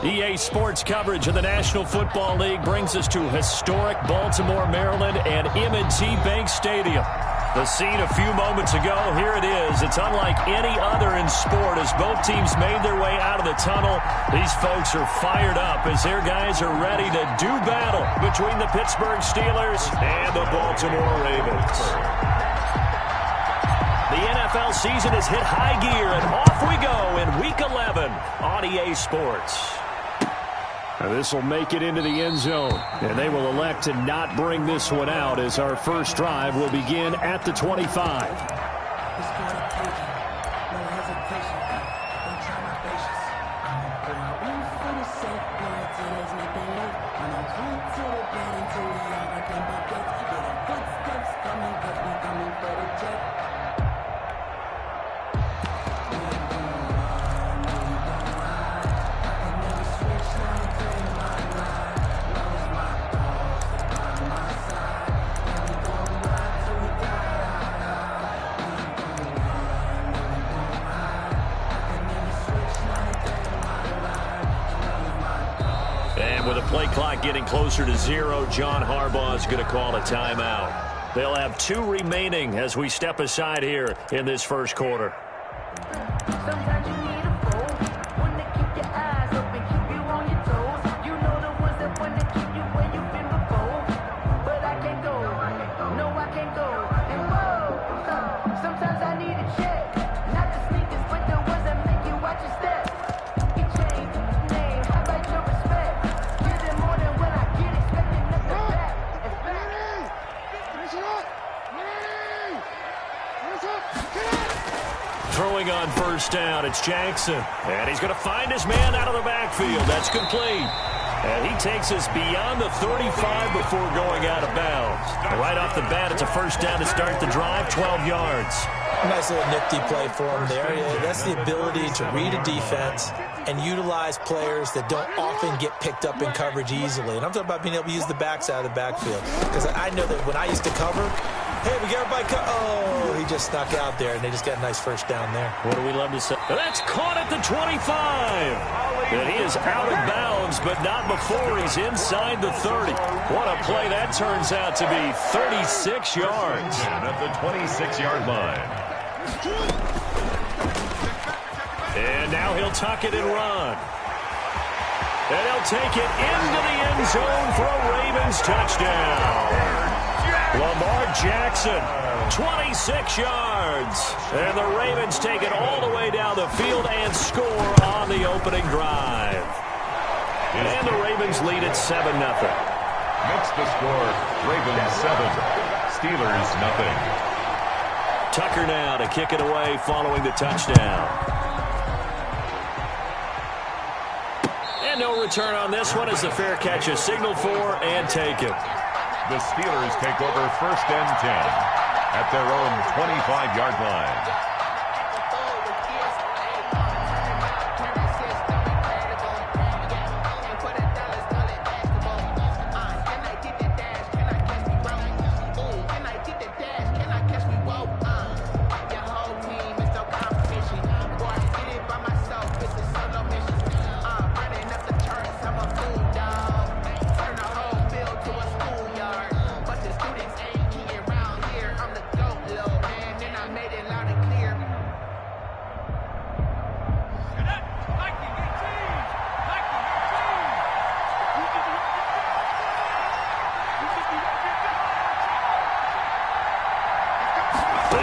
EA Sports coverage of the National Football League brings us to historic Baltimore, Maryland, and M&T Bank Stadium. The scene a few moments ago, here it is. It's unlike any other in sport as both teams made their way out of the tunnel. These folks are fired up as their guys are ready to do battle between the Pittsburgh Steelers and the Baltimore Ravens. The NFL season has hit high gear, and off we go in Week 11 on EA Sports. This will make it into the end zone, and they will elect to not bring this one out as our first drive will begin at the 25. Play clock getting closer to 0. John Harbaugh is going to call a timeout. They'll have 2 remaining as we step aside here in this first quarter. Sometimes you need a fool, one to keep your eyes open, keep you on your toes. You know the ones that want to keep you where you've been before. But I can't go, no I can't go. And whoa, sometimes I need a check. Not the sneakers, but the ones that make you watch your step. You change name, how about your respect? Give them more than what I get, expecting nothing back. It's back. Throwing on first down, it's Jackson. And he's going to find his man out of the backfield. That's complete. And he takes us beyond the 35 before going out of bounds. Right off the bat, it's a first down to start the drive, 12 yards. Nice little nifty play for him there. That's the ability to read a defense and utilize players that don't often get picked up in coverage easily. And I'm talking about being able to use the backside of the backfield. Because I know that when I used to cover, hey, we got everybody oh, he just snuck out there, and they just got a nice first down there. What do we love to say? That's caught at the 25. And he is out of bounds, but not before he's inside the 30. What a play that turns out to be, 36 yards. At the 26-yard line. And now he'll tuck it and run. And he'll take it into the end zone for a Ravens touchdown. Lamar Jackson, 26 yards. And the Ravens take it all the way down the field and score on the opening drive. And the Ravens lead at 7-0. Makes the score, Ravens 7, Steelers nothing. Tucker now to kick it away following the touchdown. And no return on this one as the fair catch is signaled for and taken. The Steelers take over first and 10 at their own 25-yard line.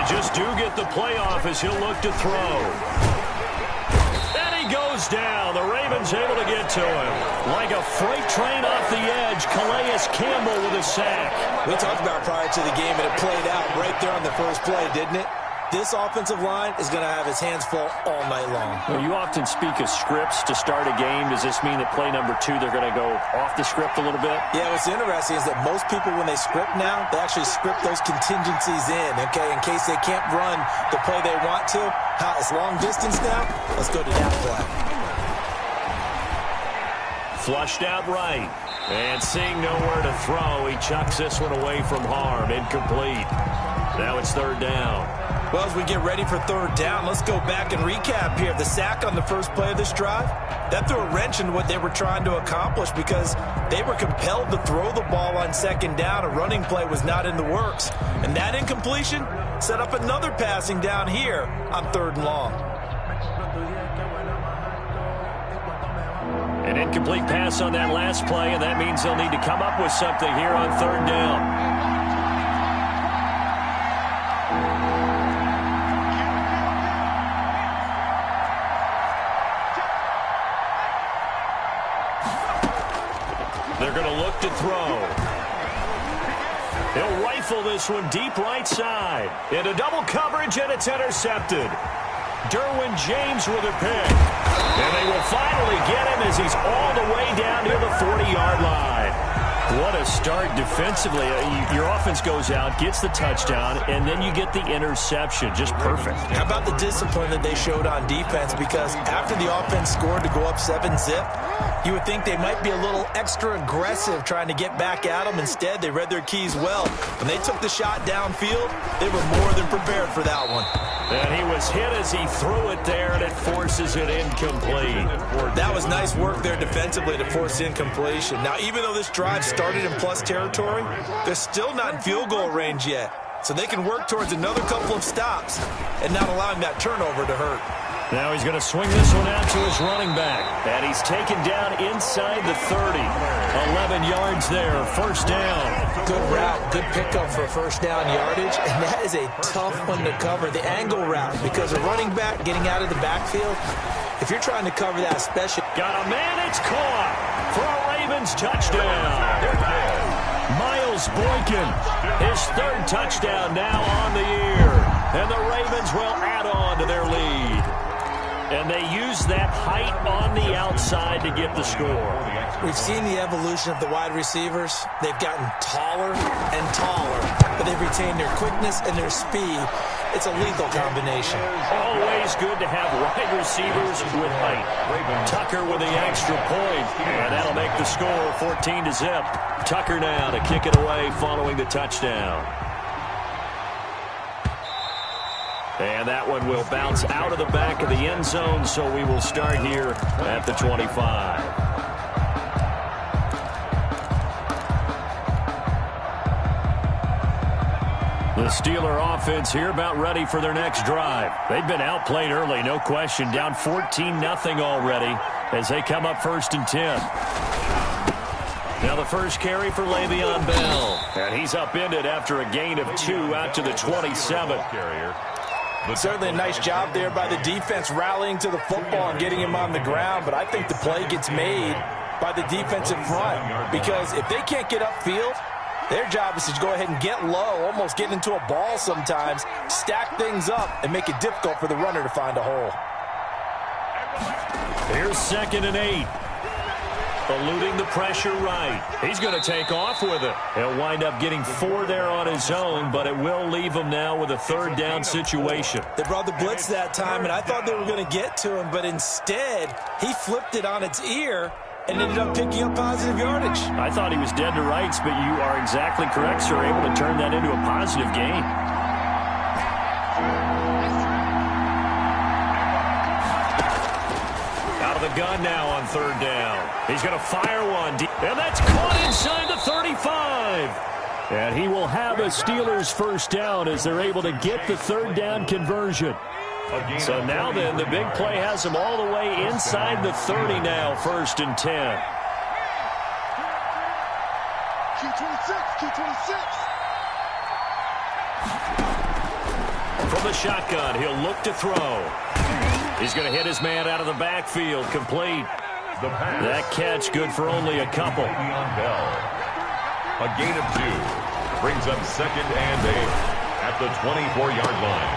Just do get the playoff as he'll look to throw. And he goes down. The Ravens able to get to him. Like a freight train off the edge, Calais Campbell with a sack. We talked about prior to the game, and it played out right there on the first play, didn't it? This offensive line is going to have his hands full all night long. Well, you often speak of scripts to start a game. Does this mean that play number 2, they're going to go off the script a little bit? Yeah, what's interesting is that most people, when they script now, they actually script those contingencies in, okay, in case they can't run the play they want to. It's long distance now. Let's go to that play. Flushed out right. And seeing nowhere to throw, he chucks this one away from harm. Incomplete. Now it's third down. Well, as we get ready for third down, let's go back and recap here. The sack on the first play of this drive, that threw a wrench in what they were trying to accomplish because they were compelled to throw the ball on second down. A running play was not in the works. And that incompletion set up another passing down here on third and long. An incomplete pass on that last play, and that means they'll need to come up with something here on third down. They're going to look to throw. He'll rifle this one deep right side. Into double coverage, and it's intercepted. Derwin James with a pick. And they will finally get him as he's all the way down near the 40-yard line. What a start defensively. Your offense goes out, gets the touchdown, and then you get the interception. Just perfect. How about the discipline that they showed on defense? Because after the offense scored to go up 7-zip, you would think they might be a little extra aggressive trying to get back at them. Instead, they read their keys well. When they took the shot downfield, they were more than prepared for that one. And he was hit as he threw it there, and it forces it incomplete. That was nice work there defensively to force incompletion. Now, even though this drive started in plus territory, they're still not in field goal range yet. So they can work towards another couple of stops and not allowing that turnover to hurt. Now he's going to swing this one out to his running back. And he's taken down inside the 30. 11 yards there, first down. Good route, good pickup for first down yardage. And that is a tough one to cover, the angle route, because a running back getting out of the backfield, if you're trying to cover that special. Got a man, it's caught for a Ravens touchdown. Miles Boykin, his third touchdown now on the year. And the Ravens will add on to their lead. And they use that height on the outside to get the score. We've seen the evolution of the wide receivers. They've gotten taller and taller, but they've retained their quickness and their speed. It's a lethal combination. Always good to have wide receivers with height. Tucker with the extra point, and that'll make the score 14-zip. Tucker now to kick it away following the touchdown. And that one will bounce out of the back of the end zone, so we will start here at the 25. The Steeler offense here about ready for their next drive. They've been outplayed early, no question. Down 14-0 already as they come up first and 10. Now the first carry for Le'Veon Bell. And he's upended after a gain of 2 out to the 27. Certainly a nice job there by the defense rallying to the football and getting him on the ground, but I think the play gets made by the defensive front because if they can't get upfield, their job is to go ahead and get low, almost get into a ball sometimes, stack things up, and make it difficult for the runner to find a hole. Here's 2nd and 8. Eluding the pressure right. He's going to take off with it. He'll wind up getting 4 there on his own, but it will leave him now with a third down situation. They brought the blitz that time, and I thought they were going to get to him, but instead, he flipped it on its ear and ended up picking up positive yardage. I thought he was dead to rights, but you are exactly correct, sir. Able to turn that into a positive gain. The gun now on third down. He's going to fire one deep, and that's caught inside the 35. And he will have a Steelers first down as they're able to get the third down conversion. So now then, the big play has them all the way inside the 30 now, 1st and 10. From the shotgun, he'll look to throw. He's going to hit his man out of the backfield, complete. That catch good for only a couple. A gain of 2 brings up 2nd and 8 at the 24-yard line.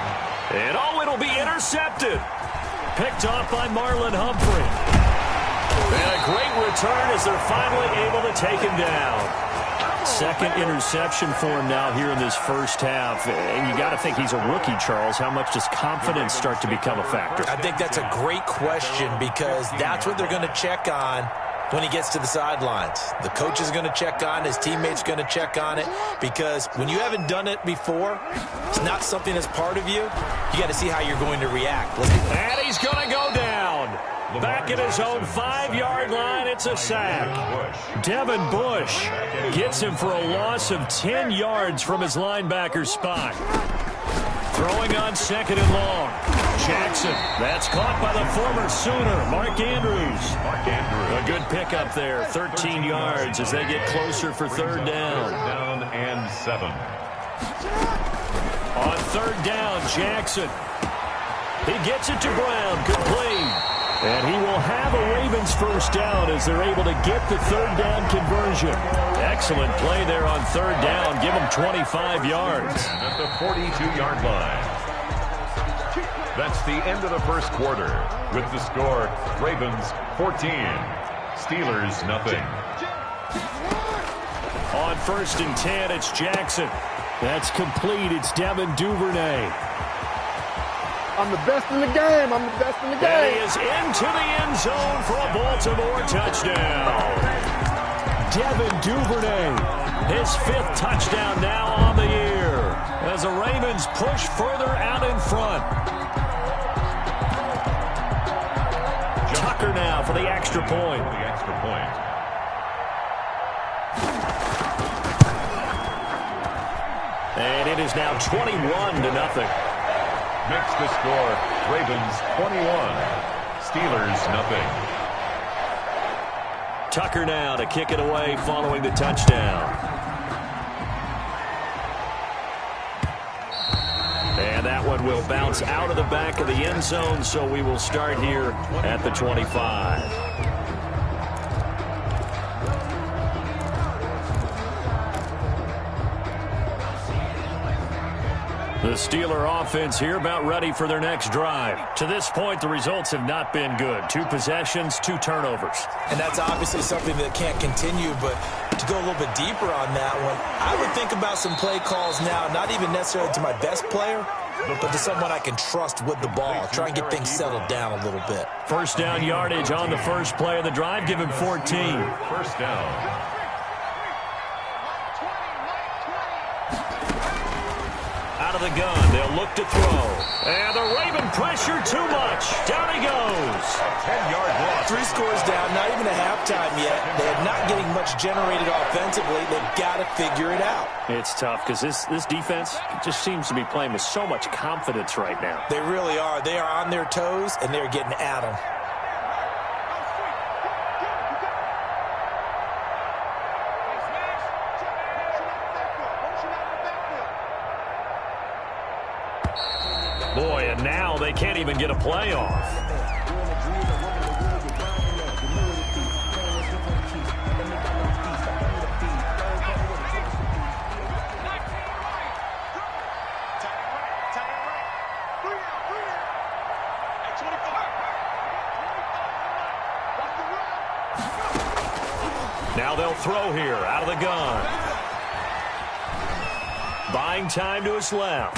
And it'll be intercepted. Picked off by Marlon Humphrey. And a great return as they're finally able to take him down. 2nd interception for him now here in this first half. And you got to think he's a rookie, Charles. How much does confidence start to become a factor? I think that's a great question because that's what they're going to check on when he gets to the sidelines. The coach is going to check on it. His teammates are going to check on it, because when you haven't done it before, it's not something that's part of you. You got to see how you're going to react. And he's going to go down. Back at his own 5-yard line, it's a sack. Devin Bush gets him for a loss of 10 yards from his linebacker spot. Throwing on 2nd and long. Jackson, that's caught by the former Sooner, Mark Andrews. A good pickup there, 13 yards as they get closer for 3rd down. 3rd down and 7. On 3rd down, Jackson. He gets it to Brown, complete. And he will have a Ravens 1st down as they're able to get the 3rd down conversion. Excellent play there on 3rd down. Give them 25 yards. At the 42-yard line. That's the end of the 1st quarter. With the score, Ravens 14, Steelers nothing. On 1st and 10, it's Jackson. That's complete. It's Devin Duvernay. I'm the best in the game. I'm the best in the game. And he is into the end zone for a Baltimore touchdown. Devin Duvernay, his 5th touchdown now on the year, as the Ravens push further out in front. Tucker now for the extra point. And it is now 21-0. Makes the score, Ravens 21, Steelers nothing. Tucker now to kick it away following the touchdown. And that one will bounce out of the back of the end zone, so we will start here at the 25. The Steeler offense here about ready for their next drive. To this point, the results have not been good. 2 possessions, 2 turnovers. And that's obviously something that can't continue, but to go a little bit deeper on that one, I would think about some play calls now, not even necessarily to my best player, but to someone I can trust with the ball. Try and get things settled down a little bit. 1st down yardage on the first play of the drive. Give him 14. 1st down. Out of the gun, they'll look to throw. And the Raven pressure too much. Down he goes. 10-yard loss. 3 scores down, not even a halftime yet. They're not getting much generated offensively. They've got to figure it out. It's tough because this defense just seems to be playing with so much confidence right now. They really are. They are on their toes, and they're getting at them. Boy, and now they can't even get a play off. Now they'll throw here out of the gun. Buying time to his left.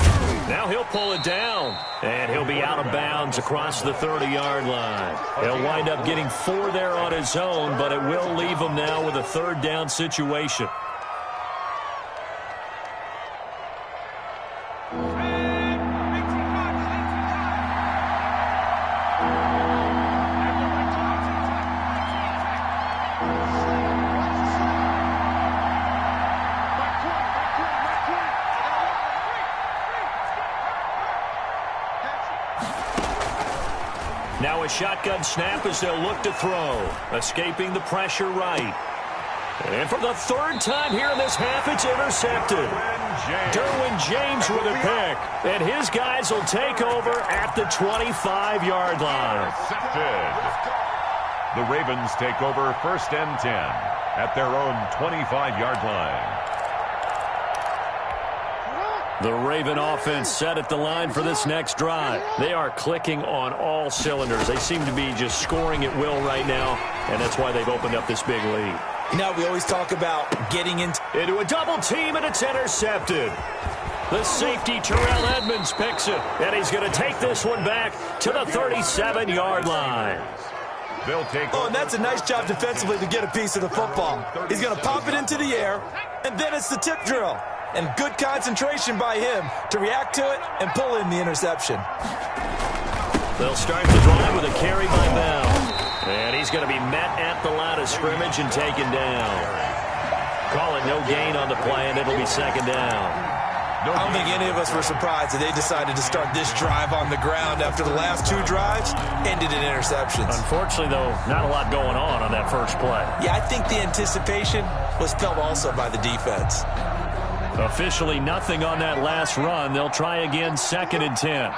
Now he'll pull it down, and he'll be out of bounds across the 30-yard line. He'll wind up getting 4 there on his own, but it will leave him now with a 3rd down situation. Now a shotgun snap as they'll look to throw. Escaping the pressure right. And for the 3rd time here in this half, it's intercepted. Derwin James with a pick. And his guys will take over at the 25-yard line. Intercepted. The Ravens take over 1st and 10 at their own 25-yard line. The Raven offense set at the line for this next drive. They are clicking on all cylinders. They seem to be just scoring at will right now, and that's why they've opened up this big lead. You know, we always talk about getting into a double team, and it's intercepted. The safety, Terrell Edmonds, picks it, and he's going to take this one back to the 37-yard line. They'll take Oh, over. and that's a nice job defensively to get a piece of the football. He's going to pop it into the air, and then it's the tip drill. And good concentration by him to react to it and pull in the interception. They'll start the drive with a carry by Bell. And he's going to be met at the line of scrimmage and taken down. Call it no gain on the play, and it'll be second down. I don't think any of us were surprised that they decided to start this drive on the ground after the last two drives ended in interceptions. Unfortunately, though, not a lot going on that first play. Yeah, I think the anticipation was felt also by the defense. Officially nothing on that last run. They'll try again, 2nd and 10.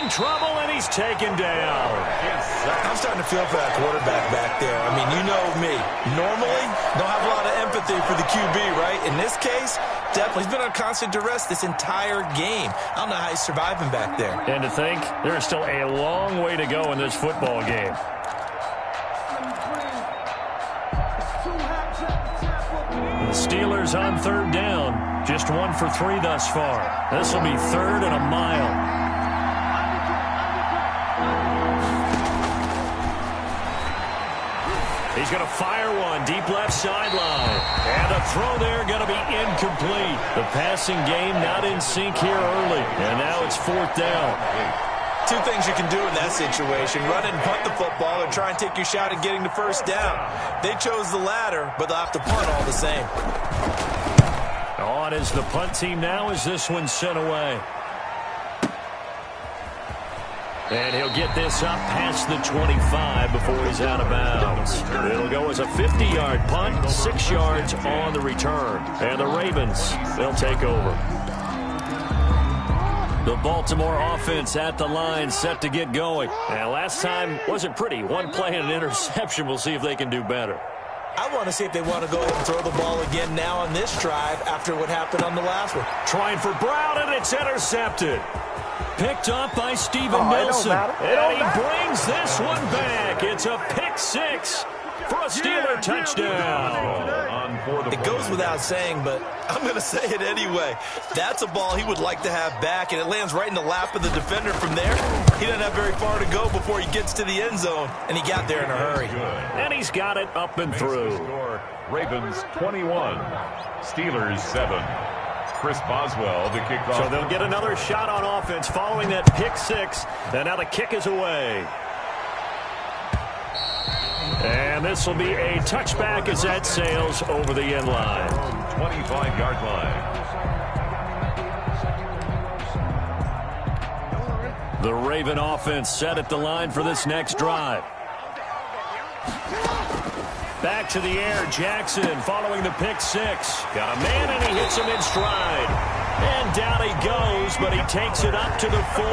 Trouble, and he's taken down. I'm starting to feel for that quarterback back there. I mean, you know me. Normally, don't have a lot of empathy for the QB, right? In this case, definitely. He's been on constant duress this entire game. I don't know how he's surviving back there. And to think, there's still a long way to go in this football game. The Steelers on 3rd down. Just 1 for 3 thus far. This will be 3rd and a mile. He's going to fire one deep left sideline. And the throw there going to be incomplete. The passing game not in sync here early. And now it's 4th down. Two things you can do in that situation. Run and punt the football or try and take your shot at getting the first down. They chose the latter, but they'll have to punt all the same. On is the punt team now as this one's sent away. And he'll get this up past the 25 before he's out of bounds. It'll go as a 50-yard punt, 6 yards on the return. And the Ravens, they'll take over. The Baltimore offense at the line, set to get going. And last time wasn't pretty. One play and an interception. We'll see if they can do better. I want to see if they want to go ahead and throw the ball again now on this drive after what happened on the last one. Trying for Brown, and it's intercepted. Picked up by Steven Nelson. And he brings this one back. It's a pick 6 for a Steeler touchdown. It goes without saying, but I'm going to say it anyway. That's a ball he would like to have back, and it lands right in the lap of the defender from there. He doesn't have very far to go before he gets to the end zone, and he got there in a hurry. And he's got it up and through. Ravens 21, Steelers 7. Chris Boswell to kick off. So they'll get another shot on offense following that pick 6. And now the kick is away. And this will be a touchback as that sails over the end line. 25-yard line. The Raven offense set at the line for this next drive. Back to the air, Jackson following the pick 6. Got a man, and he hits him in stride. And down he goes, but he takes it up to the 40.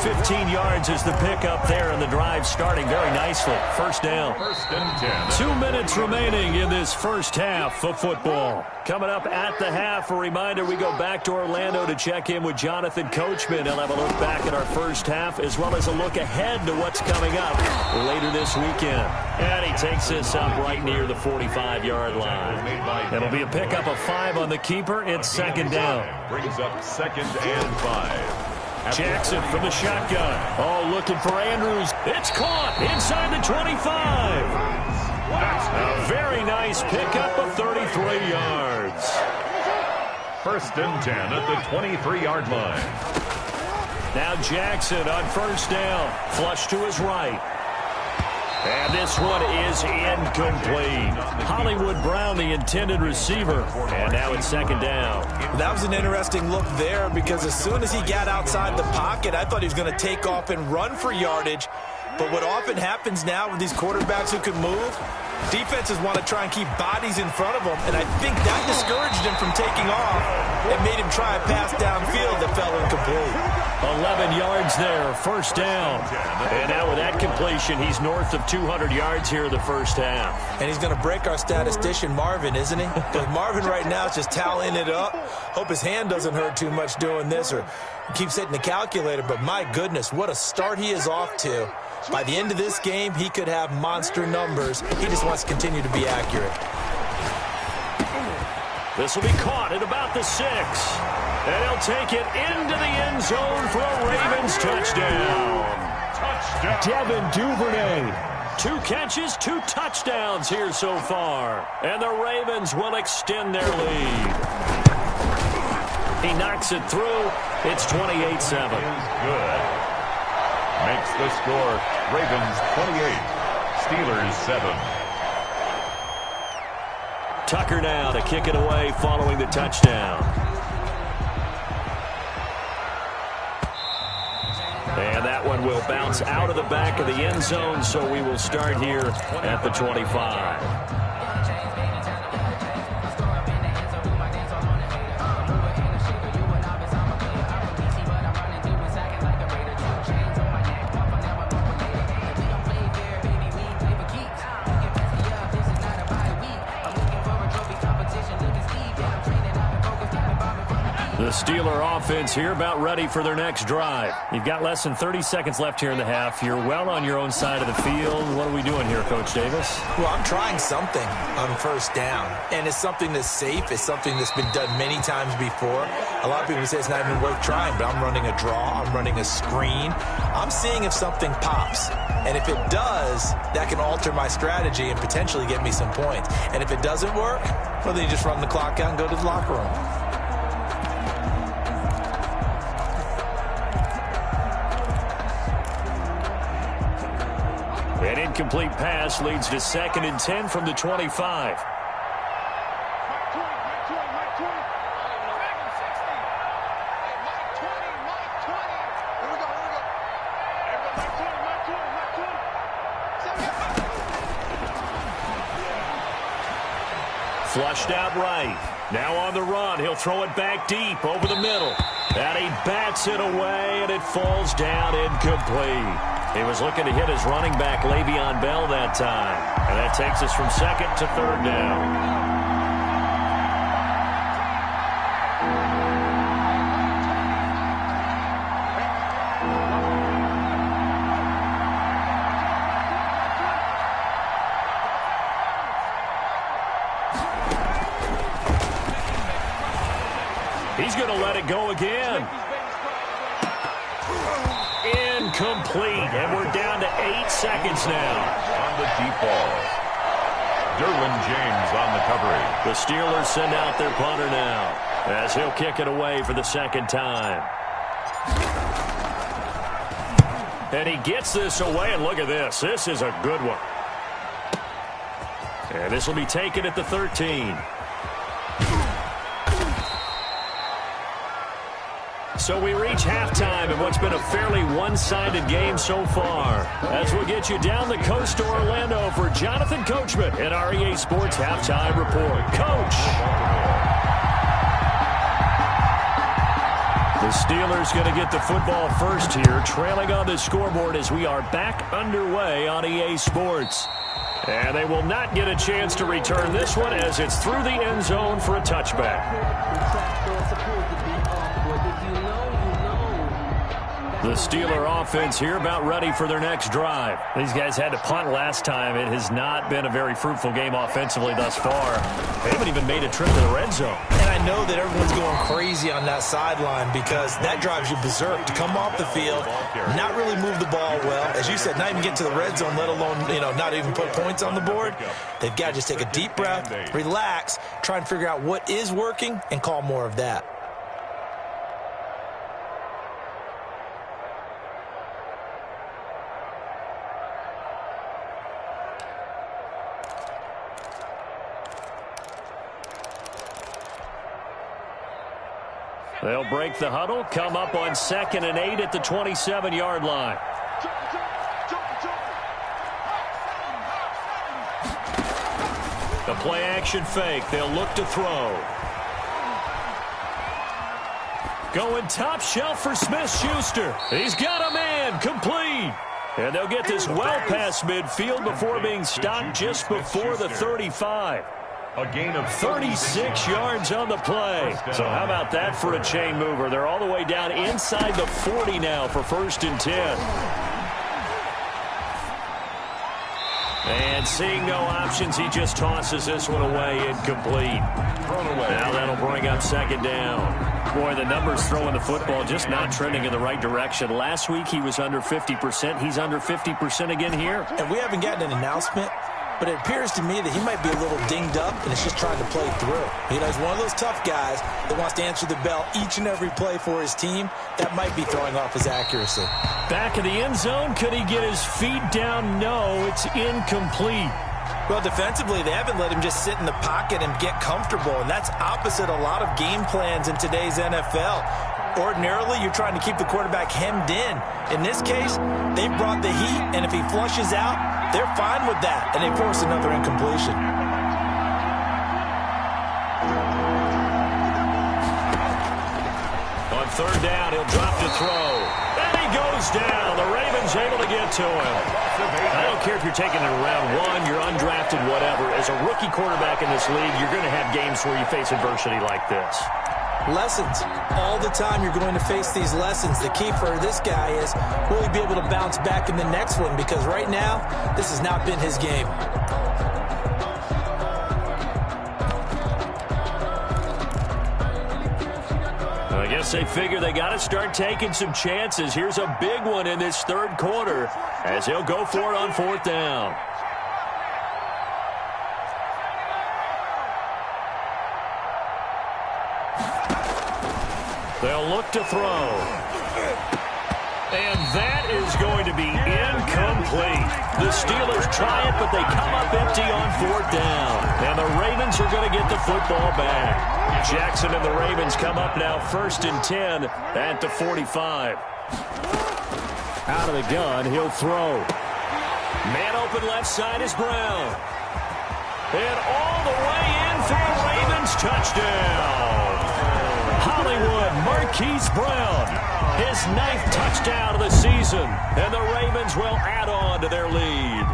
15 yards is the pickup there, and the drive starting very nicely. First down. 1st and 10. 2 minutes remaining in this first half of football. Coming up at the half, a reminder, we go back to Orlando to check in with Jonathan Coachman. He'll have a look back at our first half, as well as a look ahead to what's coming up later this weekend. And he takes this up right near the 45-yard line. It'll be a pickup of 5 on the keeper. It's 2nd down. Brings up 2nd and 5. Jackson from the shotgun. Oh, looking for Andrews. It's caught inside the 25. A very nice pickup of 33 yards. 1st and 10 at the 23-yard line. Now Jackson on 1st down. Flush to his right. And this one is incomplete. Hollywood Brown, the intended receiver. And now it's 2nd down. That was an interesting look there because as soon as he got outside the pocket, I thought he was going to take off and run for yardage. But what often happens now with these quarterbacks who can move, defenses want to try and keep bodies in front of them. And I think that discouraged him from taking off and made him try a pass downfield that fell incomplete. 11 yards there, first down. And now with that completion, he's north of 200 yards here in the first half. And he's going to break our statistician, Marvin, isn't he? Because Marvin right now is just tallying it up. Hope his hand doesn't hurt too much doing this or keeps hitting the calculator. But my goodness, what a start he is off to. By the end of this game, he could have monster numbers. He just wants to continue to be accurate. This will be caught at about the 6. And he'll take it into the end zone for a Ravens touchdown. Devin Duvernay. 2 catches, 2 touchdowns here so far. And the Ravens will extend their lead. He knocks it through. It's 28-7. Good. Makes the score Ravens 28, Steelers 7. Tucker now to kick it away following the touchdown. And that one will bounce out of the back of the end zone, so we will start here at the 25. The Steeler offense here about ready for their next drive. You've got less than 30 seconds left here in the half. You're well on your own side of the field. What are we doing here, Coach Davis? Well, I'm trying something on first down, and it's something that's safe. It's something that's been done many times before. A lot of people say it's not even worth trying, but I'm running a draw. I'm running a screen. I'm seeing if something pops, and if it does, that can alter my strategy and potentially get me some points. And if it doesn't work, well, then you just run the clock out and go to the locker room. An incomplete pass leads to 2nd and 10 from the 25. Flushed out right. Now on the run. He'll throw it back deep over the middle. And he bats it away, and it falls down incomplete. He was looking to hit his running back, Le'Veon Bell, that time. And that takes us from 2nd to 3rd down. He's going to let it go again. Incomplete, and we're down to 8 seconds now. On the deep ball, Derwin James on the coverage. The Steelers send out their punter now, as he'll kick it away for the 2nd time. And he gets this away, and look at this. This is a good one. And this will be taken at the 13. So we reach halftime in what's been a fairly one-sided game so far. As we'll get you down the coast to Orlando for Jonathan Coachman at our EA Sports Halftime Report. Coach! The Steelers going to get the football first here, trailing on the scoreboard as we are back underway on EA Sports. And they will not get a chance to return this one as it's through the end zone for a touchback. The Steeler offense here about ready for their next drive. These guys had to punt last time. It has not been a very fruitful game offensively thus far. They haven't even made a trip to the red zone. And I know that everyone's going crazy on that sideline because that drives you berserk to come off the field, not really move the ball well. As you said, not even get to the red zone, let alone, not even put points on the board. They've got to just take a deep breath, relax, try and figure out what is working, and call more of that. They'll break the huddle, come up on 2nd and 8 at the 27-yard line. The play-action fake. They'll look to throw. Going top shelf for Smith-Schuster. He's got a man complete. And they'll get this well past midfield before being stopped just before the 35. A gain of 36 yards on the play. So how about that for a chain mover? They're all the way down inside the 40 now for 1st and 10. And seeing no options, he just tosses this one away, incomplete. Now that'll bring up 2nd down. Boy, the numbers throwing the football just not trending in the right direction. Last week he was under 50%. He's under 50% again here. And we haven't gotten an announcement, but it appears to me that he might be a little dinged up and is just trying to play through. You know, he's one of those tough guys that wants to answer the bell each and every play for his team. That might be throwing off his accuracy. Back in the end zone, could he get his feet down? No, it's incomplete. Well, defensively, they haven't let him just sit in the pocket and get comfortable, and that's opposite a lot of game plans in today's NFL. Ordinarily, you're trying to keep the quarterback hemmed in. In this case, they brought the heat, and if he flushes out, they're fine with that, and they force another incompletion. On 3rd down, he'll drop to throw. And he goes down. The Ravens able to get to him. I don't care if you're taking it in round 1, you're undrafted, whatever. As a rookie quarterback in this league, you're going to have games where you face adversity like this. Lessons. All the time you're going to face these lessons. The key for this guy is, will he be able to bounce back in the next one? Because right now, this has not been his game. I guess they figure they got to start taking some chances. Here's a big one in this 3rd quarter as he'll go for it on 4th down. They'll look to throw. And that is going to be incomplete. The Steelers try it, but they come up empty on 4th down. And the Ravens are going to get the football back. Jackson and the Ravens come up now 1st and 10 at the 45. Out of the gun, he'll throw. Man open left side is Brown. And all the way in for the Ravens touchdown. Hollywood Marquise Brown, his 9th touchdown of the season, and the Ravens will add on to their lead.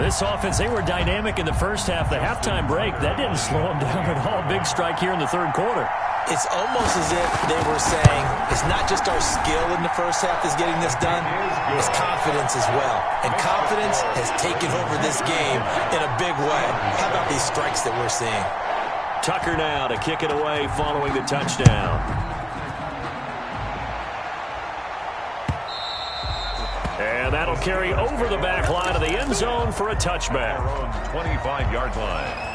This offense, they were dynamic in the first half. The halftime break, that didn't slow them down at all. Big strike here in the 3rd quarter. It's almost as if they were saying, it's not just our skill in the first half that's getting this done, it's confidence as well. And confidence has taken over this game in a big way. How about these strikes that we're seeing? Tucker now to kick it away following the touchdown. And that'll carry over the back line of the end zone for a touchback. 25-yard line.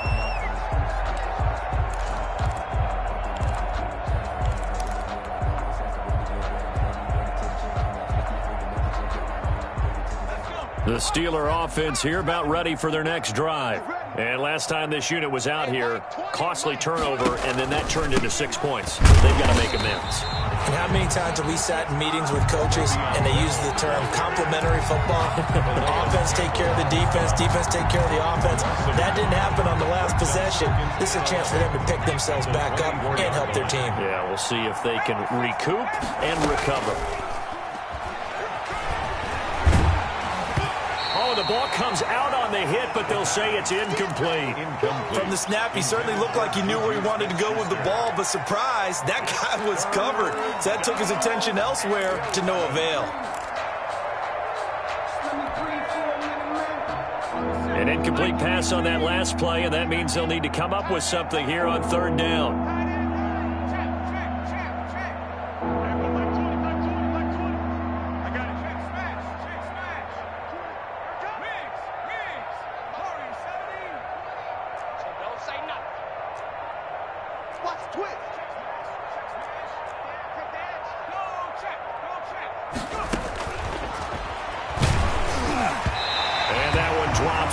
The Steeler offense here about ready for their next drive. And last time this unit was out here, costly turnover, and then that turned into 6 points. They've got to make amends. And how many times have we sat in meetings with coaches and they use the term complementary football? Offense take care of the defense, defense take care of the offense. That didn't happen on the last possession. This is a chance for them to pick themselves back up and help their team. Yeah, we'll see if they can recoup and recover. The ball comes out on the hit, but they'll say it's incomplete. From the snap, he certainly looked like he knew where he wanted to go with the ball, but surprise, that guy was covered. So that took his attention elsewhere to no avail. An incomplete pass on that last play, and that means they'll need to come up with something here on 3rd down.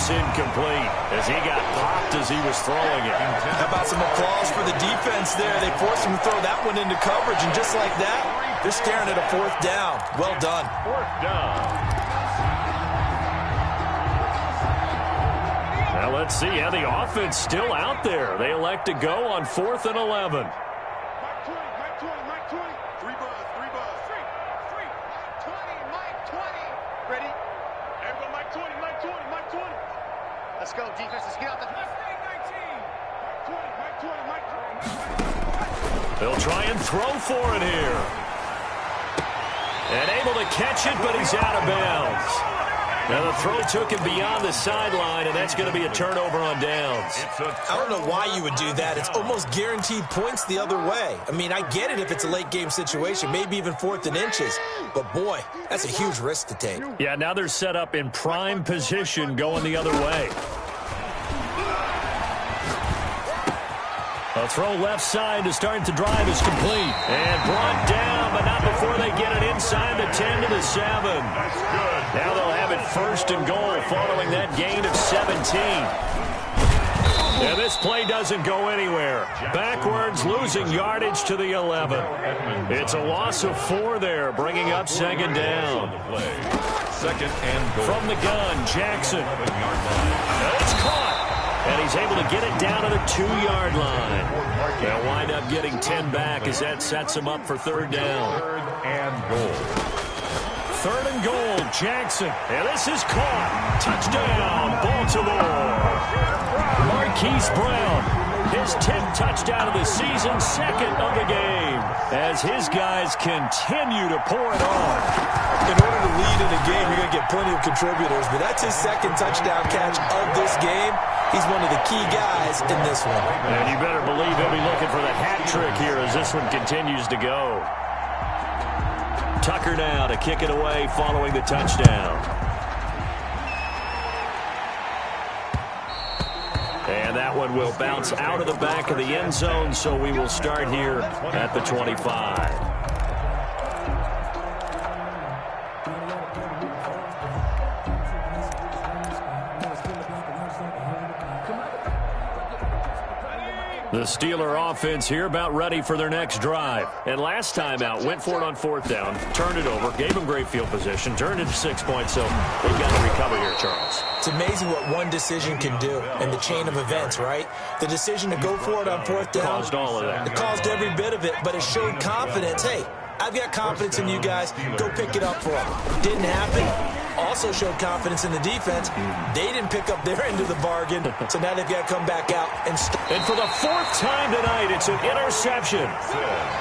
Incomplete as he got popped as he was throwing it. How about some applause for the defense there? They forced him to throw that one into coverage, and just like that, they're staring at a 4th down. Well done. 4th down. Now let's see how the offense still out there. They elect to go on 4th and 11. Three buzz. 20, Mike 20. Ready? Everybody, Mike 20. Let's go, defense. Let's get out the... Mike 20. They'll try and throw for it here. And able to catch it, but he's out of bounds. Now the throw took him beyond the sideline, and that's going to be a turnover on downs. I don't know why you would do that. It's almost guaranteed points the other way. I mean, I get it if it's a late game situation, maybe even 4th and inches. But, boy, that's a huge risk to take. Yeah, now they're set up in prime position going the other way. A throw left side to start the drive is complete. And brought down, but not before they get it inside the 10 to the 7. That's good. Now they'll have it 1st and goal following that gain of 17. And this play doesn't go anywhere. Backwards, losing yardage to the 11. It's a loss of 4 there, bringing up 2nd down. 2nd and goal. From the gun, Jackson. And it's caught. And he's able to get it down to the 2-yard line. They'll wind up getting 10 back as that sets him up for 3rd down. 3rd and goal. 3rd and goal, Jackson. And this is caught. Touchdown, Baltimore. Marquise Brown, his 10th touchdown of the season, 2nd of the game, as his guys continue to pour it on. In order to lead in a game, you're going to get plenty of contributors, but that's his 2nd touchdown catch of this game. He's one of the key guys in this one. And you better believe he'll be looking for the hat trick here as this one continues to go. Tucker now to kick it away following the touchdown. And that one will bounce out of the back of the end zone, so we will start here at the 25. The Steeler offense here about ready for their next drive. And last time out, went for it on 4th down, turned it over, gave them great field position, turned it to 6 points, so they've got to recover here, Charles. It's amazing what one decision can do in the chain of events, right? The decision to go for it on 4th down. Caused all of that. It caused every bit of it, but it showed confidence. Hey, I've got confidence in you guys. Go pick it up for them. Didn't happen. Also showed confidence in the defense. They didn't pick up their end of the bargain, so now they've got to come back out and And for the 4th time tonight, it's an interception.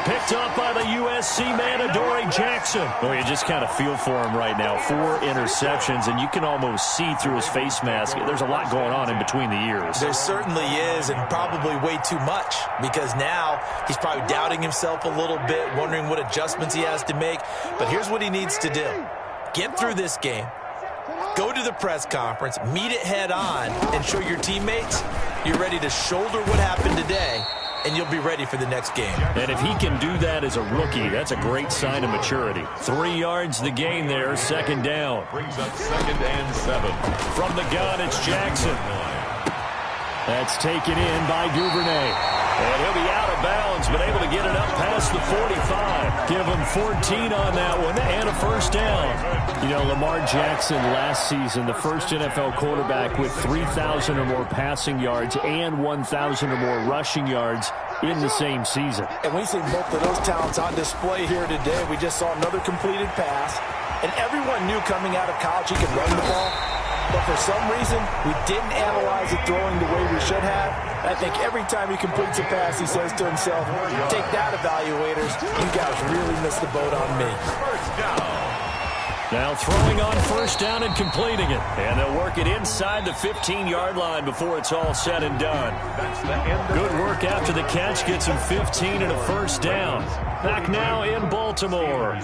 Picked up by the USC man, Adoree Jackson. Well, you just kind of feel for him right now. 4 interceptions, and you can almost see through his face mask. There's a lot going on in between the ears. There certainly is, and probably way too much, because now he's probably doubting himself a little bit, wondering what adjustments he has to make. But here's what he needs to do. Get through this game, go to the press conference, meet it head on, and show your teammates you're ready to shoulder what happened today, and you'll be ready for the next game. And if he can do that as a rookie, that's a great sign of maturity. 3 yards the gain there, 2nd down. Brings up 2nd and 7. From the gun, it's Jackson. That's taken in by Duvernay. And he'll be out of bounds, but able to get it up past the 45. Give him 14 on that one and a 1st down. You know, Lamar Jackson last season, the first NFL quarterback with 3,000 or more passing yards and 1,000 or more rushing yards in the same season. And we see both of those talents on display here today. We just saw another completed pass. And everyone knew coming out of college he could run the ball. But for some reason, we didn't analyze it throwing the way we should have. I think every time he completes a pass, he says to himself, take that, evaluators. You guys really missed the boat on me. 1st down. Now throwing on 1st down and completing it. And they'll work it inside the 15-yard line before it's all said and done. That's the end. Good work after the catch. Gets him 15 and a 1st down. Back now in Baltimore.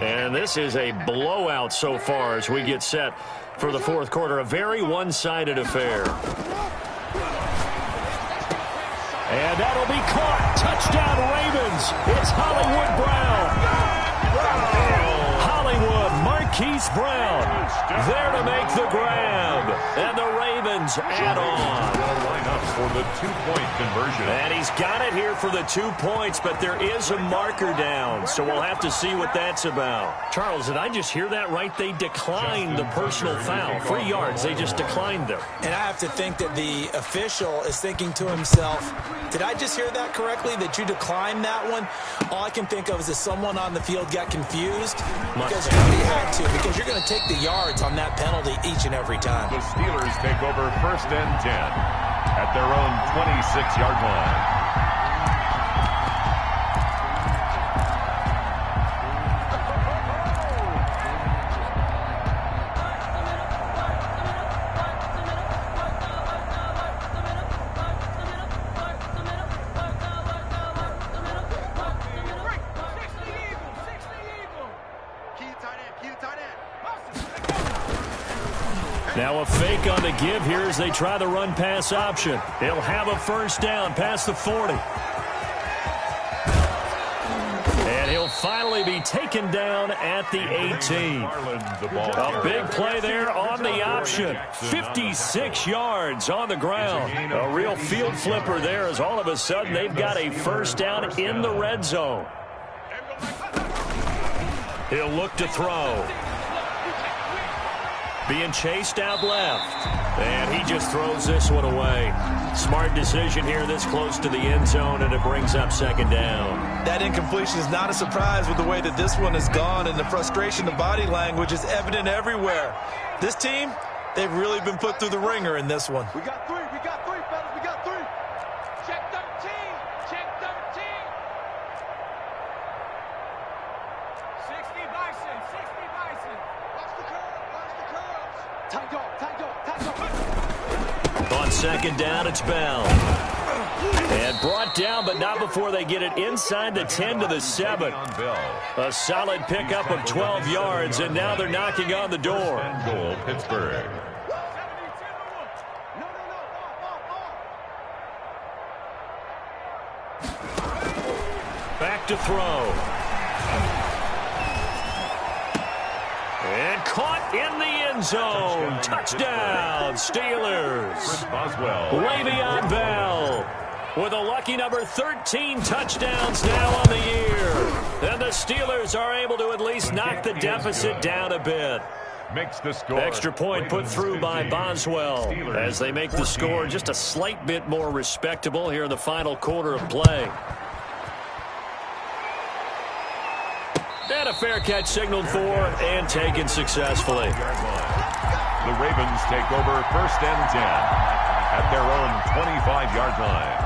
And this is a blowout so far as we get set for the 4th quarter. A very one-sided affair. And that'll be caught. Touchdown, Ravens. It's Hollywood Brown. Hollywood, Marquise Brown. there to make the grab. And the Ravens add on. Line up for the two-point conversion. And he's got it here for the 2 points, but there is a marker down, so we'll have to see what that's about. Charles, did I just hear that right? They declined the personal foul. 3 yards, they just declined them. And I have to think that the official is thinking to himself, did I just hear that correctly, that you declined that one? All I can think of is that someone on the field got confused because he had to, because you're going to take the yards on that penalty each and every time. The Steelers take over 1st and 10 at their own 26-yard line. Now a fake on the give here as they try the run-pass option. They'll have a 1st down past the 40. And he'll finally be taken down at the 18. A big play there on the option. 56 yards on the ground. A real field flipper there as all of a sudden they've got a 1st down in the red zone. He'll look to throw. Being chased out left. And he just throws this one away. Smart decision here this close to the end zone, and it brings up 2nd down. That incompletion is not a surprise with the way that this one has gone, and the frustration, the body language is evident everywhere. This team, they've really been put through the ringer in this one. We got 3, fellas, we got 3. Check 13, check 13. 60 Bison, 60 Bison. Watch the curves. Tight dog. On 2nd down, it's Bell. And brought down, but not before they get it inside the 10 to the 7. A solid pickup of 12 yards, and now they're knocking on the door. Goal, Pittsburgh. Back to throw. And caught in the end zone. Touchdown, Steelers. Le'Veon Bell with a lucky number 13 touchdowns now on the year. And the Steelers are able to at least knock the deficit down a bit. Makes the score. Extra point put through by Boswell as they make the score just a slight bit more respectable here in the final quarter of play. And a fair catch signaled for and taken successfully. The Ravens take over 1st and 10 at their own 25-yard line.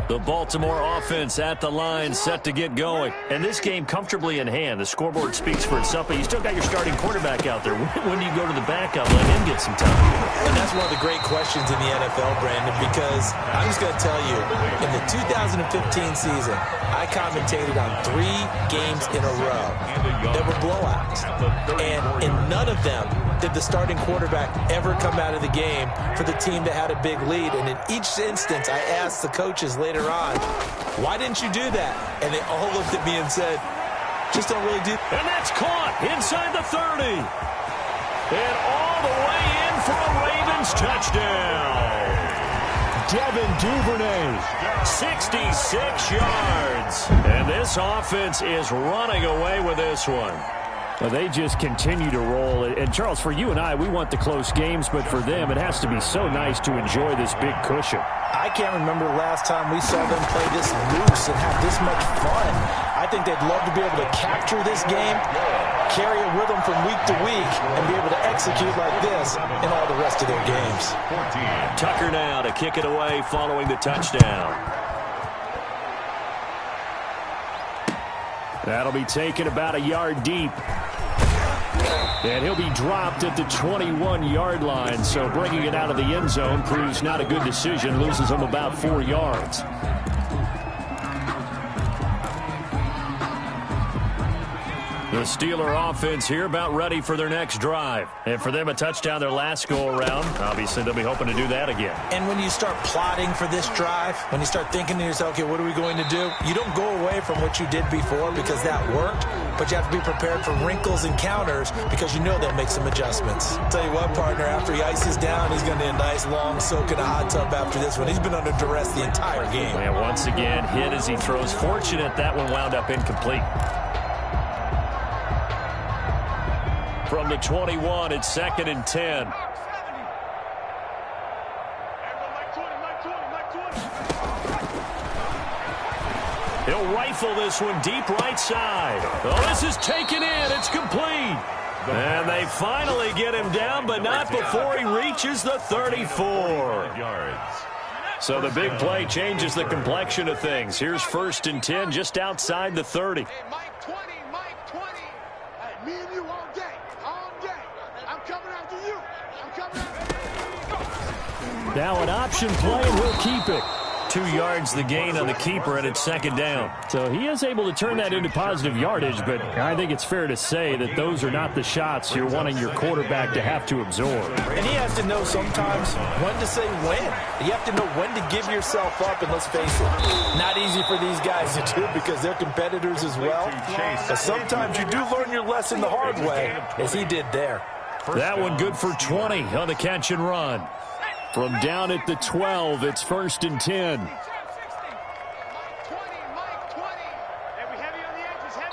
The Baltimore offense at the line, set to get going. And this game comfortably in hand. The scoreboard speaks for itself, but you still got your starting quarterback out there. When do you go to the backup, let him get some time? And that's one of the great questions in the NFL, Brandon, because I'm just going to tell you, in the 2015 season, I commentated on 3 games in a row that were blowouts. And in none of them did the starting quarterback ever come out of the game for the team that had a big lead. And in each instance, I asked the coaches later on, why didn't you do that? And they all looked at me and said, just don't really do that. And that's caught inside the 30. And all the way in for a Ravens touchdown. Devin Duvernay, 66 yards. And this offense is running away with this one. Well, they just continue to roll. And, Charles, for you and I, we want the close games, but for them, it has to be so nice to enjoy this big cushion. I can't remember the last time we saw them play this loose and have this much fun. I think they'd love to be able to capture this game, carry it with them from week to week, and be able to execute like this in all the rest of their games. Tucker now to kick it away following the touchdown. That'll be taken about a yard deep. And he'll be dropped at the 21-yard line, so bringing it out of the end zone proves not a good decision, loses him about 4 yards. The Steeler offense here about ready for their next drive. And for them, a touchdown their last go-around. Obviously, they'll be hoping to do that again. And when you start plotting for this drive, when you start thinking to yourself, okay, what are we going to do? You don't go away from what you did before because that worked, but you have to be prepared for wrinkles and counters because you know they'll make some adjustments. I'll tell you what, partner, after he ices down, he's going to need a nice long soak in a hot tub after this one. He's been under duress the entire game. And once again, hit as he throws. Fortunate that one wound up incomplete. From the 21, it's 2nd and 10. He'll rifle this one deep right side. Oh, this is taken in. It's complete. And they finally get him down, but not before he reaches the 34. So the big play changes the complexion of things. Here's 1st and 10 just outside the 30. Hey, Mike 20, Mike 20. Hey, me and you all day, all day. I'm coming after you. I'm coming after you. Now an option play, and we'll keep it. 2 yards the gain on the keeper, and it's 2nd down. So he is able to turn that into positive yardage, but I think it's fair to say that those are not the shots you're wanting your quarterback to have to absorb. And he has to know sometimes when to say when. You have to know when to give yourself up, and let's face it, not easy for these guys to do because they're competitors as well. But sometimes you do learn your lesson the hard way, as he did there. That one good for 20 on the catch and run. From down at the 12, it's 1st and 10.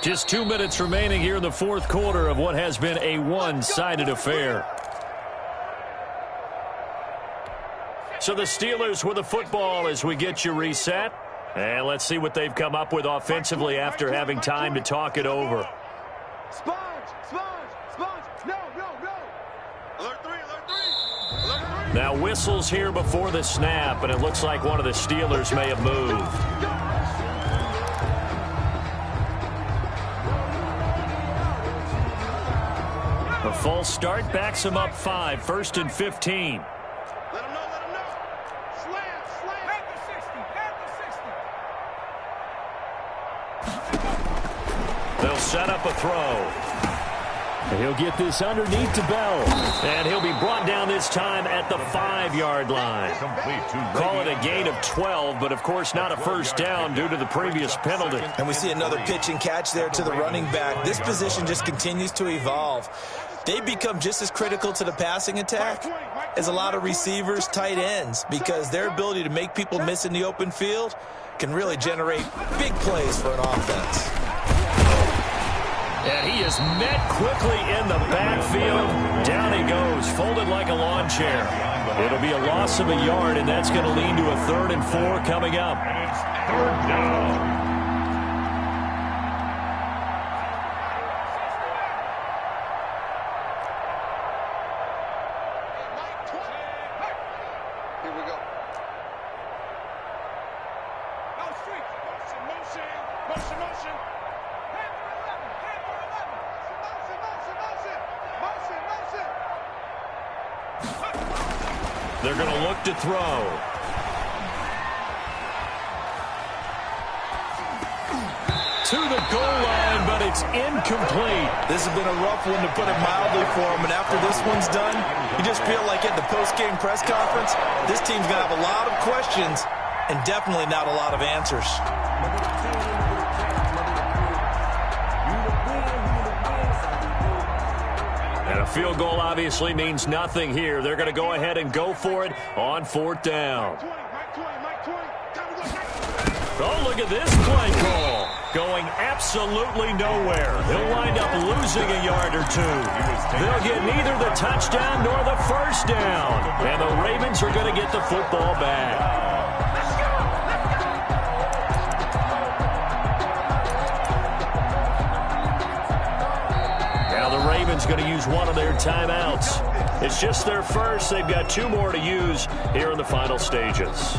Just 2 minutes remaining here in the 4th quarter of what has been a one-sided affair. So the Steelers with the football as we get you reset. And let's see what they've come up with offensively after having time to talk it over. Sponge, sponge, sponge. No, no, no. Alert 3, alert 3. Alert 3. Now whistles here before the snap, and it looks like one of the Steelers may have moved. A false start backs him up 5, 1st and 15. Let him know, let him know. Slam, slam. At the 60, at the 60. They'll set up a throw. And he'll get this underneath to Bell. And he'll be brought down this time at the 5-yard line. Call it a gain of 12, but of course not a first down due to the previous penalty. And we see another pitch and catch there to the running back. This position just continues to evolve. They become just as critical to the passing attack as a lot of receivers, tight ends, because their ability to make people miss in the open field can really generate big plays for an offense. And he is met quickly in the backfield. Down he goes, folded like a lawn chair. It'll be a loss of a yard, and that's going to lead to a 3rd and 4 coming up. And it's 3rd down. Here we go. No street. Motion, motion, motion. They're going to look to throw. To the goal line, but it's incomplete. This has been a rough one, to put it mildly, for him. And after this one's done, you just feel like at the post-game press conference, this team's going to have a lot of questions and definitely not a lot of answers. And a field goal obviously means nothing here. They're going to go ahead and go for it on 4th down. Oh, look at this play call. Going absolutely nowhere. He'll wind up losing a yard or 2. They'll get neither the touchdown nor the first down. And the Ravens are going to get the football back. Ravens going to use one of their timeouts. It's just their first. They've got 2 more to use here in the final stages.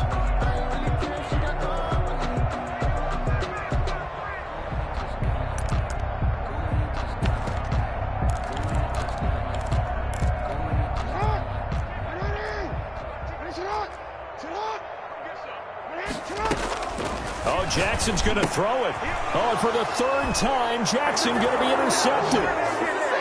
Oh, Jackson's going to throw it. Oh, and for the third time, Jackson going to be intercepted.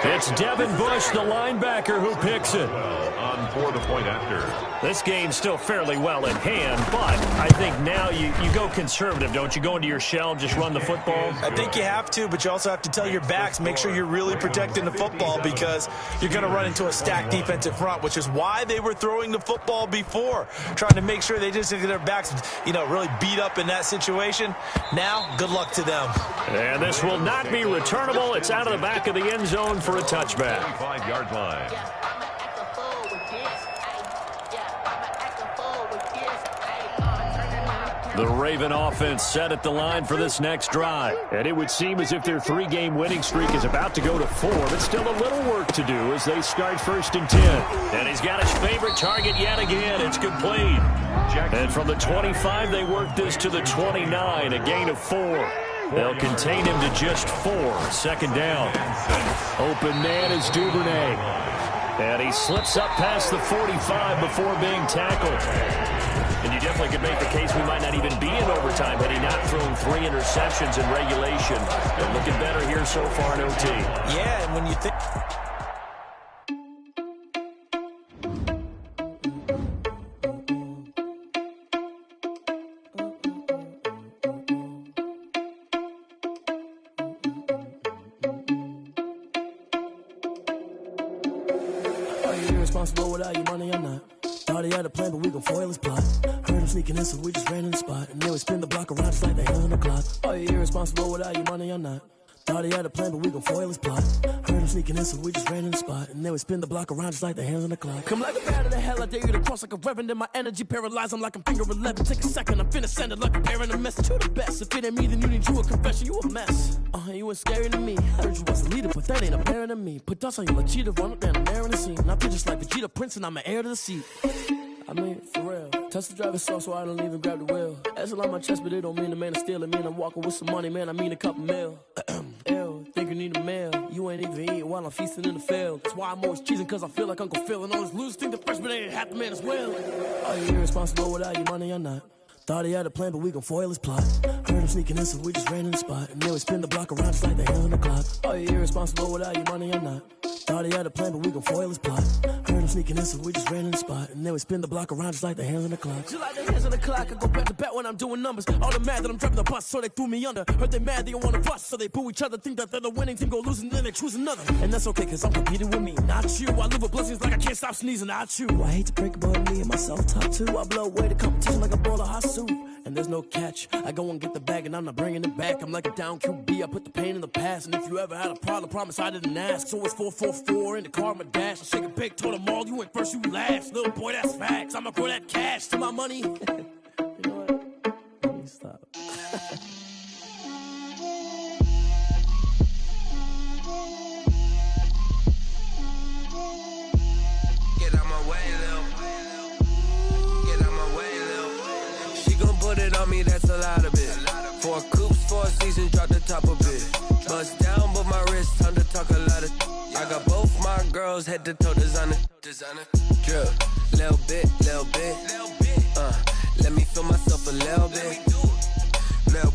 It's Devin Bush, the linebacker, who picks it. On for the point after. This game's still fairly well in hand, but I think now you go conservative, don't you? Go into your shell and just run the football? I think you have to, but you also have to tell your backs, make sure you're really protecting the football because you're going to run into a stacked defensive front, which is why they were throwing the football before, trying to make sure they just get their backs, really beat up in that situation. Now, good luck to them. And this will not be returnable. It's out of the back of the end zone for a touchback. 5-yard line. The Raven offense set at the line for this next drive. And it would seem as if their 3-game winning streak is about to go to 4, but still a little work to do as they start 1st and 10. And he's got his favorite target yet again. It's complete. And from the 25, they work this to the 29, a gain of 4. They'll contain him to just 4. 2nd down. Open man is Duvernay. And he slips up past the 45 before being tackled. And you definitely could make the case we might not even be in overtime had he not thrown 3 interceptions in regulation. They're looking better here so far in OT. Yeah, and when you think... Irresponsible without your money or not. Thought he had a plan, but we gon' foil his plot. Heard him sneaking in, so we just ran in the spot. And then we spin the block around just like the hell on the clock. Are you irresponsible without your money or not? Thought he had a plan, but we gon' foil his plot. Heard him sneaking in, so we just ran in the spot. And then we spin the block around just like the hands on the clock. Come like a bat of the hell, I dare you to cross like a reverend. In my energy paralyzed, I'm like I'm finger 11. Take a second, I'm finna send it like a parent a message to the best. If it ain't me, then you need you a confession, you a mess. You ain't scary to me. Heard you was a leader, but that ain't apparent to me. Put dust on you like cheetah, run up down the air in the scene. I feel just like Vegeta Prince, and I'm an heir to the seat. I mean, for real. Touch the driver's soft so I don't even grab the wheel. That's a lot on my chest, but it don't mean the man is stealing. Mean I'm walking with some money, man. I mean a couple mil. Ew, think you need a meal. You ain't even eating while I'm feasting in the field. That's why I'm always cheesing, cause I feel like Uncle Phil. And all this loose think the freshman ain't half the man as well. Are you irresponsible without your money or not? Thought he had a plan, but we gon' foil his plot. Heard him sneaking in, so we just ran in the spot. And then we spin the block around just like the hell on the clock. Are you irresponsible without your money or not? Thought he had a plan, but we gon' foil his plot. Heard him sneaking in, so we just ran in the spot. And then we spin the block around just like the hands on the clock. Just like the hands on the clock, I go back to back when I'm doing numbers. All the mad that I'm driving the bus, so they threw me under. Heard they mad, they don't wanna bust, so they boo each other. Think that they're the winning team, go losing, then they choose another. And that's okay, cause I'm competing with me, not you. I live with blessings like I can't stop sneezing, not you. I hate to break it, but me and myself top too. I blow away the competition like a bowl of hot soup. And there's no catch. I go and get the bag and I'm not bringing it back. I'm like a down QB, I put the pain in the past. And if you ever had a problem, promise I didn't ask. So it's 4-4-4 in the car, my dash. I shake a big, told them all, you went first, you last. Little boy, that's facts. I'ma grow that cash to my money. You know what? Let me stop. Get out my way, Lil. Get out my way, Lil. She gon' put it on me, that's a lot of it. 4 coops, 4 seasons, drop the top a bit. Bust down, but my wrist, time to talk a lot of. I got both my girls head to toe designer. Drip, little bit. Let me feel myself a little bit. Little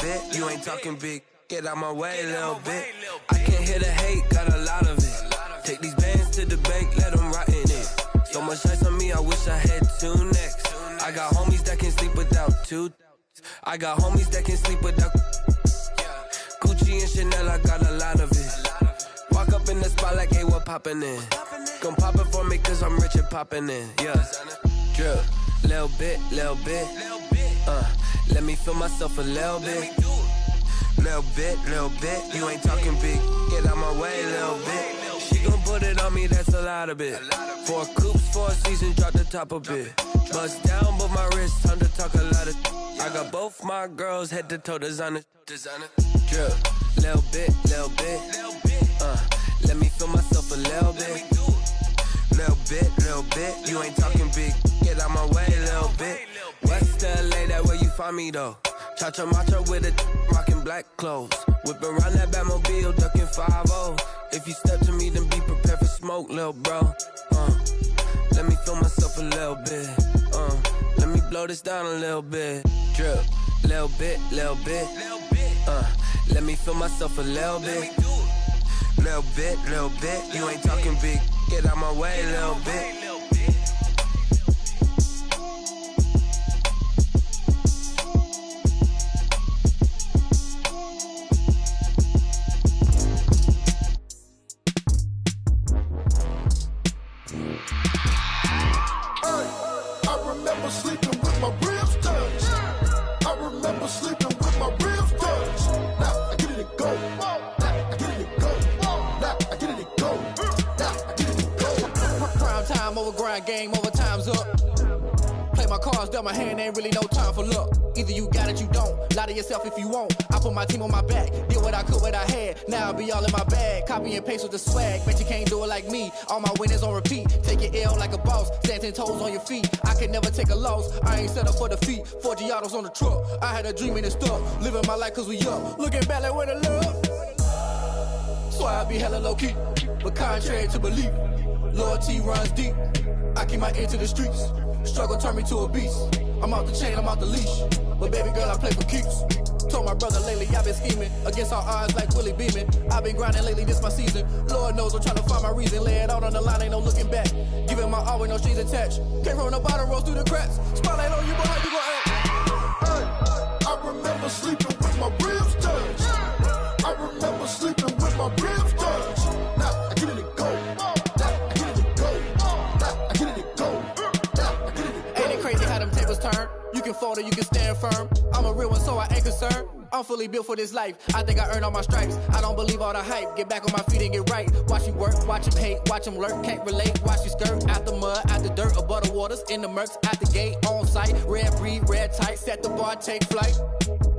bit. You ain't talking big. Get out my way, little bit. I can't hear the hate, got a lot of it. Take these bands to the bank, let them rot in it. So much ice on me, I wish I had 2 necks. I got homies that can sleep without 2. I got homies that can sleep without Gucci and Chanel, I got a lot of it. Walk up in the spot like, hey, what poppin' in? Gon' pop it for me cause I'm rich and poppin' in, yeah. Drip, little bit. Let me feel myself a little bit. Little bit. You ain't talking big. Get out my way, little bit. She gon' put it on me, that's a lot of it. 4 coops, 4 seasons, drop the top a bit. Bust down, but my wrist, time to talk a lot of. I got both my girls head to toe designer. Drip, little bit. Let me feel myself a little bit. Little bit. You ain't talking big. Get out my way, little bit. West LA, that where you find me though. Cha-cha macha with a rockin' black clothes. Whip around that Batmobile, ducking 5-0. If you step to me, then be prepared for smoke, little bro. Let me feel myself a little bit. Let me blow this down a little bit. Drip, little bit. Let me feel myself a little bit. Little bit. You ain't talking big. Get out my way, little bit. Game over, time's up. Play my cards, dealt my hand, ain't really no time for luck. Either you got it, you don't. Lie to yourself if you won't. I put my team on my back, did what I could, what I had. Now I'll be all in my bag, copy and paste with the swag. Bet you can't do it like me. All my winners on repeat. Take your L like a boss, stand 10 toes on your feet. I can never take a loss, I ain't set up for defeat. 4 Giottos on the truck, I had a dream and it's stuck. Living my life cause we up, looking back like where the love. So I be hella low key, but contrary to belief, loyalty runs deep. I keep my ear to the streets. Struggle turned me to a beast. I'm out the chain, I'm out the leash. But baby girl, I play for keeps. Told my brother lately, I've been scheming against all odds like Willie Beeman. I've been grinding lately, this my season. Lord knows I'm trying to find my reason. Lay it out on the line, ain't no looking back. Giving my all with no strings attached. Can't roll no bottom, rolls through the cracks. Spotlight on you, but how you gon' act? I remember sleeping with my ribs touched. I remember sleeping with my ribs touched. Now I get it and go. You can fold or you can stand firm. I'm a real one, so I ain't concerned. I'm fully built for this life. I think I earned all my stripes. I don't believe all the hype. Get back on my feet and get right. Watch you work, watch him hate, watch him lurk. Can't relate, watch you skirt. Out the mud, out the dirt, above the waters, in the murks, out the gate, on site. Red breed, red tight, set the bar, take flight.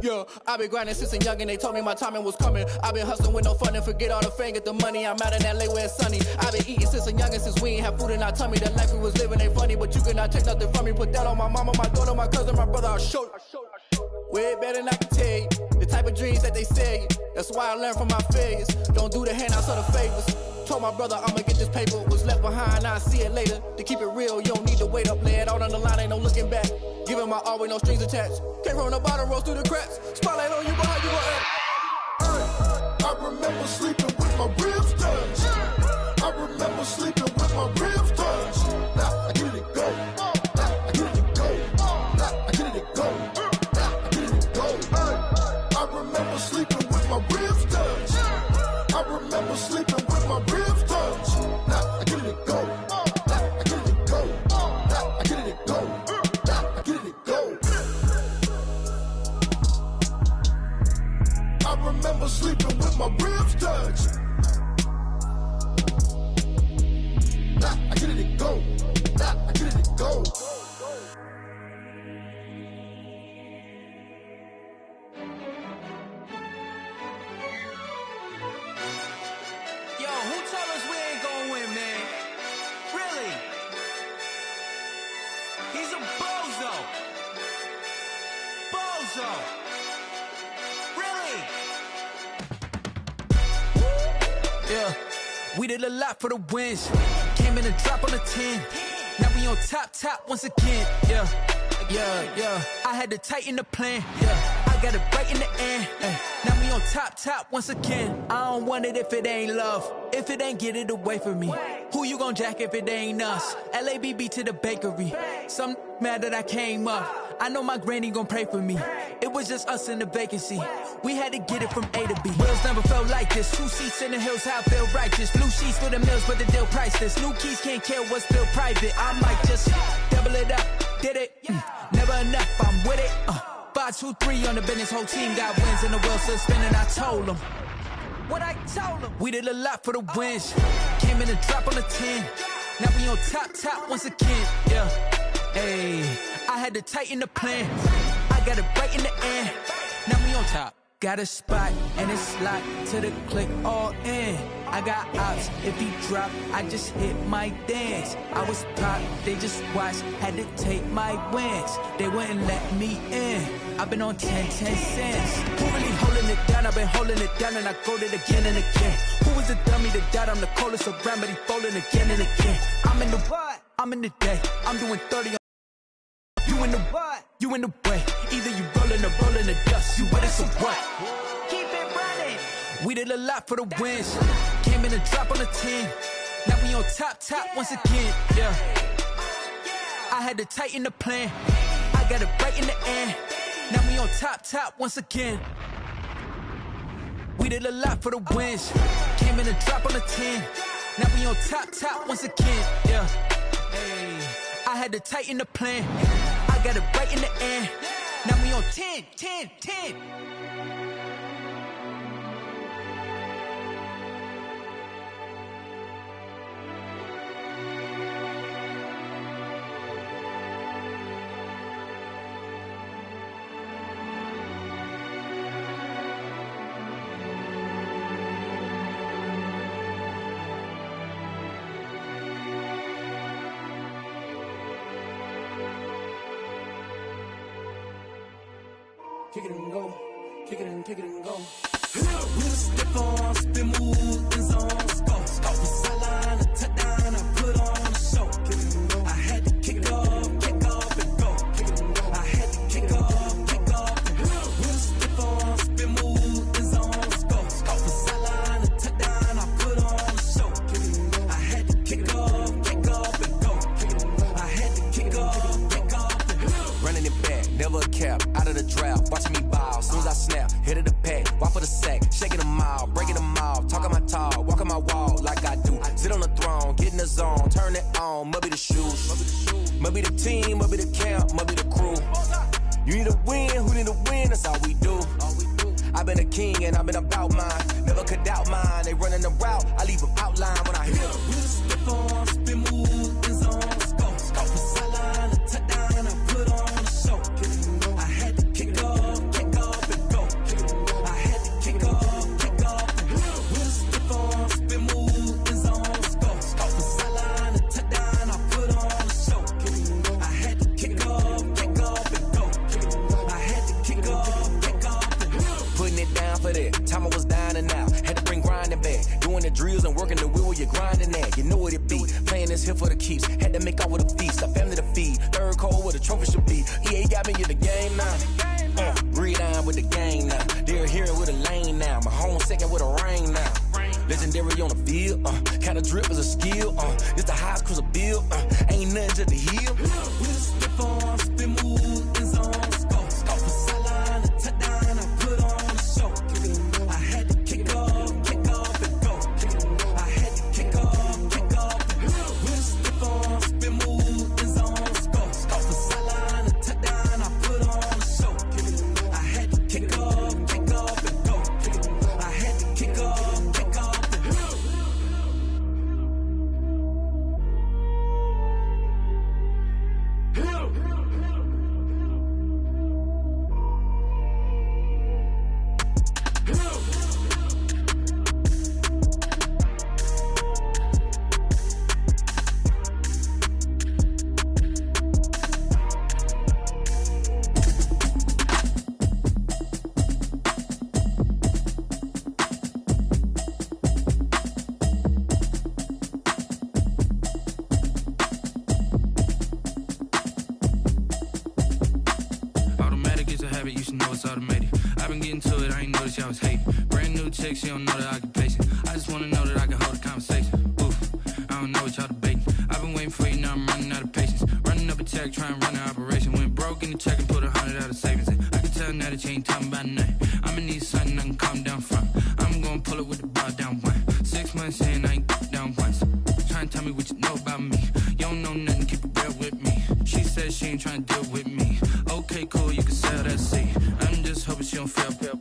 Yeah, I've been grinding since a young and they told me my timing was coming. I've been hustling with no fun and forget all the fame, get the money. I'm out in LA where it's sunny. I've been eating since a young and since we ain't have food in our tummy. The life we was living ain't funny, but you cannot take nothing from me. Put that on my mama, my daughter, my cousin, my brother, I'll show you. Way better than I can tell you. The type of dreams that they sell you. That's why I learned from my failures. Don't do the handouts or the favors. Told my brother I'ma get this paper. Was left behind, I'll see it later. To keep it real, you don't need to wait up. Lay it out on the line, ain't no looking back. Giving my all with no strings attached. Can't roll no bottom, rolls through the cracks. Spotlight on you, but how you gon' act? I remember sleeping with my ribs touched. I remember sleeping with my ribs touched. Now I get it and go. Now I get it and go. Now I get it and go. Now I get it and go. I remember sleeping with my ribs touched. I remember sleeping with my ribs touched. Now I get it and go. Now I get it and go. Now I get it and go. Now I get it and go. I remember sleeping with my ribs touched. Nah, I get it and go. Nah, I get it and go. Yo, who told us we ain't gonna win, man? Really? He's a bozo. Bozo. Really? Yeah, we did a lot for the wins. Came in and drop on the 10. Now we on top once again. Yeah. I had to tighten the plan. Yeah, I got it right in the end. Now we on top once again. I don't want it if it ain't love. If it ain't, get it away from me. Who you gon' jack if it ain't us? LABB to the bakery. Some mad that I came up. I know my granny gon' pray for me. It was just us in the vacancy. We had to get it from A to B. Wheels never felt like this. 2 seats in the hills, how I feel righteous. Blue sheets for the mills, but the deal priceless. New keys can't kill what's still private. I might just double it up. Did it? Never enough, I'm with it. 5, 2, 3 on the business. Whole team got wins and the wheels still spinning. I told them what I told them. We did a lot for the wins. Came in and drop on the 10. Now we on top once again. Yeah. Hey, I had to tighten the plan. I got it right in the end. Now we on top. Got a spot and it's locked to the click all in. I got ops, if he drop, I just hit my dance. I was pop, they just watched, had to take my wins. They wouldn't let me in. I've been on 10 cents. Who really holding it down? I've been holding it down and I go it again and again. Who was the dummy that died? I'm the coldest around, but he falling again and again. I'm in the what? I'm in the day. I'm doing 30 on you in the what? you in the way. Either you rolling or rolling the dust. You with it, so what? Keep it running. We did a lot for the wins. Came in a drop on the 10. Now we on top once again. Yeah. I had to tighten the plan. I got it right in the end. Now we on top once again. We did a lot for the wins. Came in a drop on the 10. Now we on top once again. Yeah. Hey. I had to tighten the plan. I got it right in the end. Now we on 10. Kick it and go. Kick it and go. With a stiff arm, spin move, in zone, score. Off the sideline, a touchdown, I put on a show. I had to kick off and go. I had to kick off and go. With a stiff arm, spin move, in zone, score. Off the sideline, a touchdown, I put on a show. I had to kick off and go. I had to kick off and go. Running it back, never a cap, out of the draft. Watching me ball, soon as I snap, hit of the pack, walk for the sack, shaking them all, breaking them all, talking my talk, walking my wall like I do. Sit on the throne, get in the zone, turn it on, must be the shoes, must be the team, must be the camp, must be the crew. You need a win, who need a win, that's all we do. I've been a king and I've been about mine, never could doubt mine. They running the route, I leave them outline when I hit them. With a stiff arm, spin move, in zone, score. Off the sideline, a touchdown, I put on a show. I had to kick off and go. I had to kick off and go. With a stiff arm, spin move, in zone, score. Off the sideline, a touchdown, I put on a show. I had to kick off and go. I had to kick off and go. Putting it down for that, time I was down and out. Had to bring grinding back, doing the drills and working the wheel where you're grinding at. You know what it be, playing this here for the keeps. Had to make off with a feast, a family to feed. Third cold where the trophy should be. EA got me in the game now. Breathe down with the game now. They're here with a lane now. My home second with a rain now. Legendary on the field, kind of drip is a skill. It's the highest cruiser bill, ain't nothing to the heel. With a stiff arm, spin move, in zone, score. Off the sideline, a touchdown, I put on a show. I had to kick off and go. I had to kick off and go. With a stiff arm, spin move, in zone, score. Off the sideline, a touchdown, I put on a show. I had to kick off and go. I had to kick off and go. Automatic is a habit, you should know it's automated. I've been getting to it, I ain't noticed y'all was hating. Brand new chick, she don't know that I can place it. I just wanna know that I can hold a conversation. Oof, I don't know what y'all debating. I've been waiting for you, now I'm running out of patience. Running up a check, trying to run an operation. Went broke in the check and put 100 out of savings in. I can tell now that you ain't talking about nothing. I'ma need something I can calm down from. I'm gonna pull it with the bar down one. 6 months in, I ain't down once. Trying to tell me what you know about me. You don't know nothing, keep it real with me. She said she ain't trying to deal with me. Okay, cool, you can sell that seat. I'm just hoping she don't fail.